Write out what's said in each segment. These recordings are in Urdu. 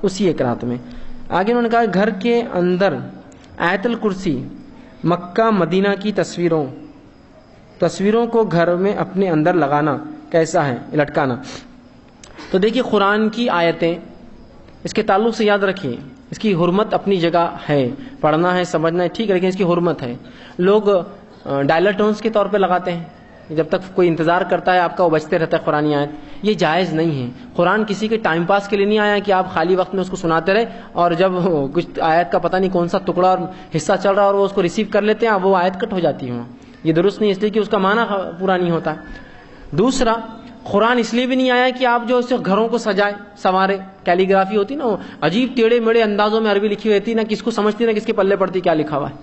اسی ایک رات میں. آگے انہوں نے کہا گھر کے اندر آیت الکرسی مکہ مدینہ کی تصویروں کو گھر میں اپنے اندر لگانا کیسا ہے، لٹکانا. تو دیکھیے قرآن کی آیتیں، اس کے تعلق سے یاد رکھیے اس کی حرمت اپنی جگہ ہے، پڑھنا ہے سمجھنا ہے ٹھیک ہے، لیکن اس کی حرمت ہے. لوگ ڈائلر ٹونز کے طور پہ لگاتے ہیں، جب تک کوئی انتظار کرتا ہے آپ کا وہ بجتے رہتا ہے قرآن آیت. یہ جائز نہیں ہے. قرآن کسی کے ٹائم پاس کے لیے نہیں آیا کہ آپ خالی وقت میں اس کو سناتے رہے اور جب کچھ آیت کا پتہ نہیں کون سا ٹکڑا اور حصہ چل رہا ہے اور وہ اس کو ریسیو کر لیتے ہیں وہ آیت کٹ ہو جاتی ہے. یہ درست نہیں، اس لیے کہ اس کا معنی پورا نہیں ہوتا. دوسرا، قرآن اس لیے بھی نہیں آیا کہ آپ جو اس گھروں کو سجائے سنوارے. کیلیگرافی ہوتی نا، عجیب ٹیڑھے میڑے اندازوں میں عربی لکھی ہوتی نا، کس کو سمجھتی نا کس کے پلے پڑتی کیا لکھا ہوا ہے،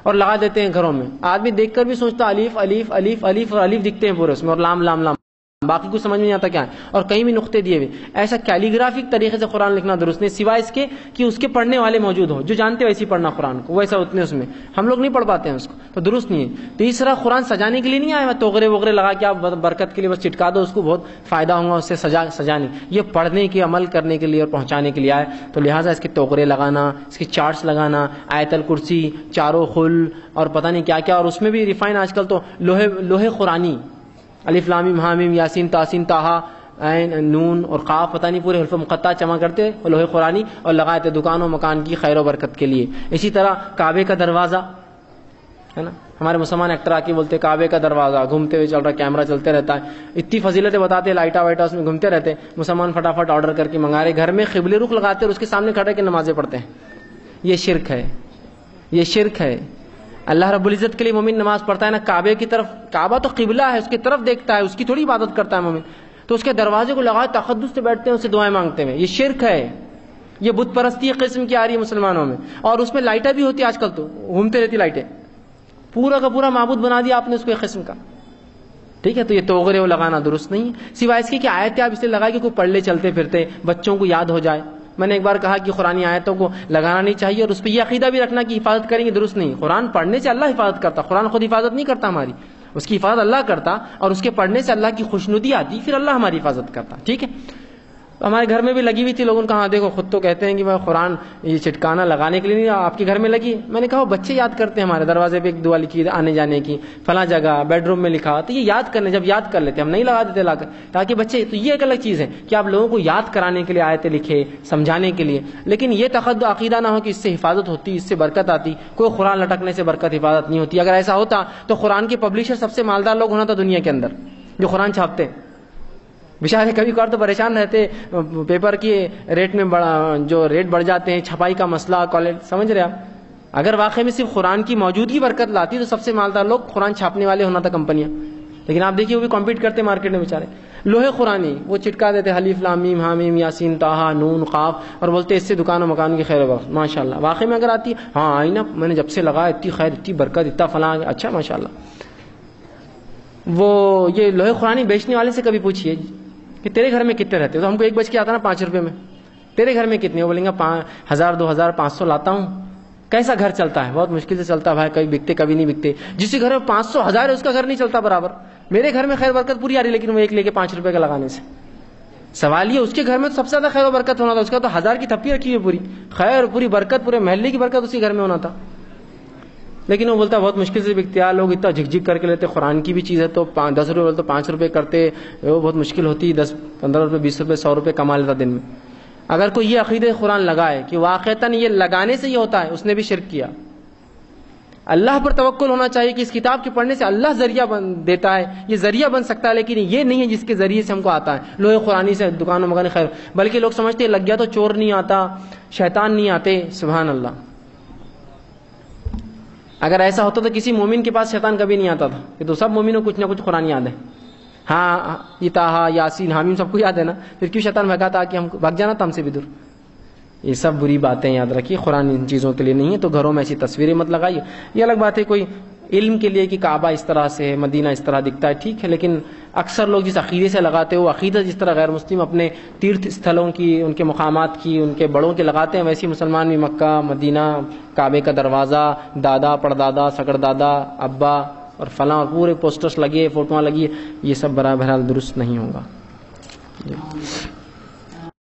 اور لگا دیتے ہیں گھروں میں. آدمی دیکھ کر بھی سوچتا الف الف الف الف اور الف دکھتے ہیں پورے اس میں، اور لام لام لام، باقی کچھ سمجھ میں نہیں آتا کیا ہے، اور کہیں بھی نقطے دیے ہوئے. ایسا کیلیگرافک طریقے سے قرآن لکھنا درست نہیں، سوائے اس کے کہ اس کے پڑھنے والے موجود ہو جو جانتے ویسے پڑھنا قرآن کو، ویسا اتنے اس میں ہم لوگ نہیں پڑھ پاتے ہیں اس کو، تو درست نہیں ہے. تیسرا، قرآن سجانے کے لیے نہیں آیا، توغرے وغیرہ لگا کے آپ برکت کے لیے بس چٹکا دو اس کو، بہت فائدہ ہوگا اس سے، سجانے یہ پڑھنے کے عمل کرنے کے لیے اور پہنچانے کے لیے آئے. تو لہٰذا اس کے توغرے لگانا، اس کے چارٹس لگانا، آیت الکرسی، چاروں خل اور پتہ نہیں کیا کیا، اور اس میں بھی ریفائن آج کل تو لوہے قرآنی، الف لام میم ہا میم یاسین تاسین تاہا عین نون اور قاف، پتہ نہیں پورے حروف مقطع جمع کرتے لوہے قرآنی اور لگائے تھے دکان و مکان کی خیر و برکت کے لیے. اسی طرح کعبے کا دروازہ ہے نا، ہمارے مسلمان ایکٹر آ کے بولتے کعبے کا دروازہ گھومتے ہوئے چل رہا، کیمرہ چلتے رہتا ہے، اتنی فضیلتیں بتاتے، لائٹا وائٹا اس میں گھومتے رہتے. مسلمان فٹافٹ آرڈر کر کے منگا رہے، گھر میں قبلے رخ لگاتے اور اس کے سامنے کھڑے کے نمازیں پڑھتے ہیں. یہ شرک ہے، یہ شرک ہے. اللہ رب العزت کے لیے مومن نماز پڑھتا ہے نا کعبے کی طرف، کعبہ تو قبلہ ہے، اس کی طرف دیکھتا ہے، اس کی تھوڑی عبادت کرتا ہے مومن. تو اس کے دروازے کو لگائے تقدس سے بیٹھتے ہیں، اسے دعائیں مانگتے ہیں. یہ شرک ہے، یہ بت پرستی قسم کی آ رہی ہے مسلمانوں میں. اور اس میں لائٹیں بھی ہوتی ہے آج کل، تو گھومتے رہتی لائٹیں، پورا کا پورا معبود بنا دیا آپ نے اس کو ایک قسم کا. ٹھیک ہے، تو یہ توغرے وہ لگانا درست نہیں ہے، سوائے اس کی کہ آیتیں آپ اس لیے لگائے کہ کوئی پڑھ لے چلتے پھرتے، بچوں کو یاد ہو جائے. میں نے ایک بار کہا کہ قرآن آیتوں کو لگانا نہیں چاہیے، اور اس پہ یہ عقیدہ بھی رکھنا کہ حفاظت کریں گے، درست نہیں. قرآن پڑھنے سے اللہ حفاظت کرتا، قرآن خود حفاظت نہیں کرتا ہماری، اس کی حفاظت اللہ کرتا، اور اس کے پڑھنے سے اللہ کی خوشنودی آتی، پھر اللہ ہماری حفاظت کرتا. ٹھیک ہے، ہمارے گھر میں بھی لگی ہوئی تھی، لوگوں نے کہا دیکھو خود تو کہتے ہیں کہ میں قرآن یہ چٹکانا لگانے کے لیے نہیں، آپ کے گھر میں لگی. میں نے کہا بچے یاد کرتے ہیں، ہمارے دروازے پہ ایک دعا لکھی آنے جانے کی، فلاں جگہ بیڈ روم میں لکھا، تو یہ یاد کرنے جب یاد کر لیتے ہم نہیں لگا دیتے لا کر تاکہ بچے. تو یہ ایک الگ چیز ہے کہ آپ لوگوں کو یاد کرانے کے لیے آیتیں لکھے، سمجھانے کے لیے، لیکن یہ عقیدہ نہ ہو کہ اس سے حفاظت ہوتی، اس سے برکت آتی. کوئی قرآن لٹکنے سے برکت حفاظت نہیں ہوتی. اگر ایسا ہوتا تو قرآن کے پبلشر سب سے مالدار لوگ ہونا تھا دنیا کے اندر جو قرآن چھاپتے. بیچارے کبھی کبھار تو پریشان رہتے، پیپر کی ریٹ میں جو ریٹ بڑھ جاتے ہیں، چھپائی کا مسئلہ، کالج، سمجھ رہے آپ. اگر واقعی میں صرف قرآن کی موجودگی برکت لاتی تو سب سے مالدار لوگ قرآن چھاپنے والے ہونا تھا کمپنیاں. لیکن آپ دیکھیے وہ بھی کمپیٹ کرتے مارکیٹ میں بیچارے. لوہے قرآنی وہ چٹکا دیتے الف لام میم ہا میم یاسین تاہا نون قاف، اور بولتے اس سے دکان و مکان کی خیر و برکت. ماشاء اللہ واقعی میں اگر آتی، ہاں آئی نا، میں نے جب سے لگا اتنی خیر، اتنی برکت، اتنا فلاں، اچھا ماشاء اللہ. وہ یہ لوہے قرآنی بیچنے والے سے کبھی پوچھیے کہ تیرے گھر میں کتنے رہتے ہو، تو ہم کو ایک بچ کے آتا نا 5 روپے میں، تیرے گھر میں کتنے؟ وہ بولیں گے 1000 2000 500 لاتا ہوں. کیسا گھر چلتا ہے؟ بہت مشکل سے چلتا ہے بھائی، کبھی بکتے کبھی نہیں بکتے. جس کے گھر میں 500 1000 ہے اس کا گھر نہیں چلتا برابر. میرے گھر میں خیر برکت پوری آ رہی، لیکن وہ ایک لے کے 5 روپے کا لگانے سے. سوال یہ اس کے گھر میں تو سب سے زیادہ خیر و برکت ہونا تھا، اس کا تو 1000 کی تھپی رکھی ہوئی پوری خیر، پوری برکت، پورے محلے کی برکت اسی گھر میں ہونا تھا. لیکن وہ بولتا بہت مشکل سے بکتے ہیں، لوگ اتنا جھک جھک کر کے لیتے. قرآن کی بھی چیز ہے تو 10 روپے بولتے 5 روپے کرتے، وہ بہت مشکل ہوتی، 10 15 روپے 20 روپے 100 روپے کما لیتا دن میں. اگر کوئی یہ عقیدہ قرآن لگائے کہ واقعتاً یہ لگانے سے یہ ہوتا ہے، اس نے بھی شرک کیا. اللہ پر توکل ہونا چاہیے کہ اس کتاب کے پڑھنے سے اللہ ذریعہ دیتا ہے، یہ ذریعہ بن سکتا ہے، لیکن یہ نہیں ہے جس کے ذریعے سے ہم کو آتا ہے. لوہے قرآنی سے دکان و مکان خیر، بلکہ لوگ سمجھتے ہیں لگ گیا تو چور نہیں آتا، شیطان نہیں آتے. سبحان اللہ. اگر ایسا ہوتا تو کسی مومن کے پاس شیطان کبھی نہیں آتا تھا. یہ تو سب مومنوں کو کچھ نہ کچھ قرآن یاد ہے. ہاں یہ تاہا یاسین حامیم سب کو یاد ہے نا، پھر کیوں شیطان بھگاتا کہ ہم کو بھگ جانا تھا ہم سے بھی دور. یہ سب بری باتیں یاد رکھیے، قرآن ان چیزوں کے لیے نہیں ہے. تو گھروں میں ایسی تصویریں مت لگائیے. یہ الگ بات ہے کوئی علم کے لیے کہ کعبہ اس طرح سے ہے، مدینہ اس طرح دکھتا ہے، ٹھیک ہے، لیکن اکثر لوگ جس عقیدے سے لگاتے ہیں وہ عقیدہ جس طرح غیر مسلم اپنے تیرتھ استھلوں کی، ان کے مقامات کی، ان کے بڑوں کے لگاتے ہیں، ویسے مسلمان بھی مکہ مدینہ، کعبے کا دروازہ، دادا پردادا سگڑ دادا ابا اور فلاں اور پورے پوسٹرز لگے، فوٹوਆਂ لگی، یہ سب بہرحال درست نہیں ہوگا.